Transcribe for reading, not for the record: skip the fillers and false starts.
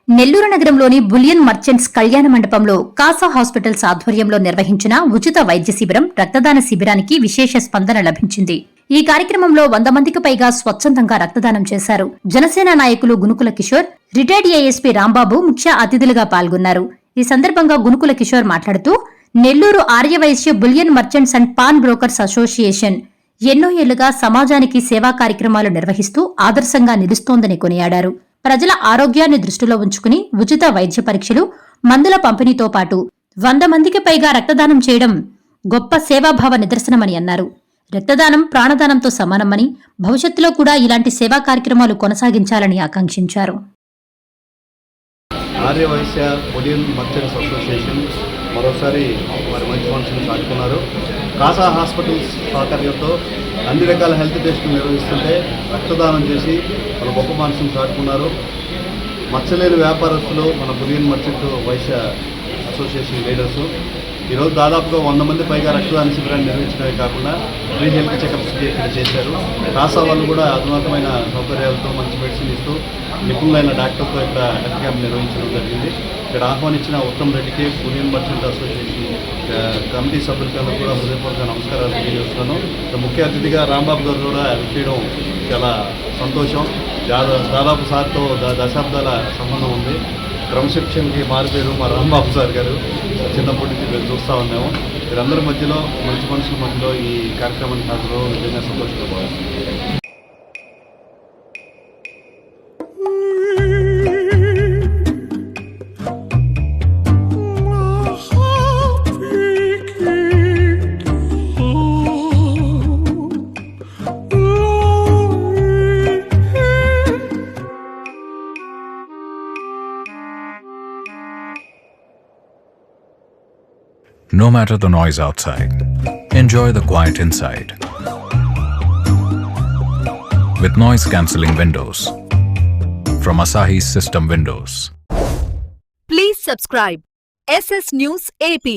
నెల్లూరు నగరంలోని bullion merchants కళ్యాణ మండపంలో కాసా హాస్పిటల్స్ ఆధ్వర్యంలో నిర్వహించిన ఉచిత వైద్య శిబిరం రక్తదాన శిబిరానికి విశేష స్పందన లభించింది. ఈ కార్యక్రమంలో 100 మందికి పైగా స్వచ్ఛందంగా రక్తదానం చేశారు. జనసేన నాయకులు గునుకుల కిషోర్, రిటైర్డ్ ఏఎస్పీ రాంబాబు ముఖ్య అతిథులుగా పాల్గొన్నారు. ఈ సందర్భంగా గునుకుల కిషోర్ మాట్లాడుతూ, Nellore Aryavysya bullion merchants and pawn brokers association ఎన్నో ఏళ్లుగా సమాజానికి సేవా కార్యక్రమాలు నిర్వహిస్తూ ఆదర్శంగా నిలుస్తోందని కొనియాడారు. ప్రజల ఆరోగ్యాన్ని దృష్టిలో ఉంచుకుని ఉచిత వైద్య పరీక్షలు, మందుల పంపిణీతో పాటు 100 మందికి పైగా రక్తదానం చేయడం గొప్ప సేవాభావ నిదర్శనమని అన్నారు. రక్తదానం ప్రాణదానంతో సమానమని, భవిష్యత్తులో కూడా ఇలాంటి సేవా కార్యక్రమాలు కొనసాగించాలని ఆకాంక్షించారు. ఆర్యవైశ్య బులియన్ మర్చెంట్స్ అసోసియేషన్ మరోసారి వారి మంచి మనసును చాటుకున్నారు. కాసా హాస్పిటల్స్ సహకార్యంతో అన్ని రకాల హెల్త్ టెస్టులు నిర్వహిస్తుంటే రక్తదానం చేసి వాళ్ళ గొప్ప మనసును చాటుకున్నారు. మచ్చలేని వ్యాపారస్తులు మన bullion merchant Vysya association leaders ఈరోజు దాదాపుగా 100 మంది పైగా రక్తదాన శిబిరాన్ని నిర్వహించడమే కాకుండా ఫ్రీ హెల్త్ చెకప్స్ ఇక్కడ చేశారు. కాసా వాళ్ళు కూడా అధునాతమైన సౌకర్యాలతో మంచి మెడిసిన్ ఇస్తూ నిపుణులైన డాక్టర్తో ఇక్కడ హెల్త్ క్యాంప్ నిర్వహించడం జరిగింది. ఇక్కడ ఆహ్వానించిన ఉత్తమ్ రెడ్డికి బులియన్ మర్చెంట్ అసోసియేషన్ కమిటీ సభ్యులకన్నా కూడా హృదయపూర్వక నమస్కారాలు తెలియజేస్తున్నాను. ముఖ్య అతిథిగా రాంబాబు గారు కూడా చేయడం చాలా సంతోషం. దాదాపు సార్తో దశాబ్దాల సంబంధం ఉంది. క్రమశిక్షణకి మారిపోయారు మా రాంబాబు సార్ గారు. చిన్నప్పటి నుంచి మేము చూస్తూ ఉన్నాము. వీరందరి మధ్యలో మంచి మనుషుల మధ్యలో ఈ కార్యక్రమానికి హాజరు నిజంగా సంతోషంగా భావిస్తున్నాను. No matter the noise outside, enjoy the quiet inside. With noise-cancelling windows from Asahi System Windows. Please subscribe SS News AP.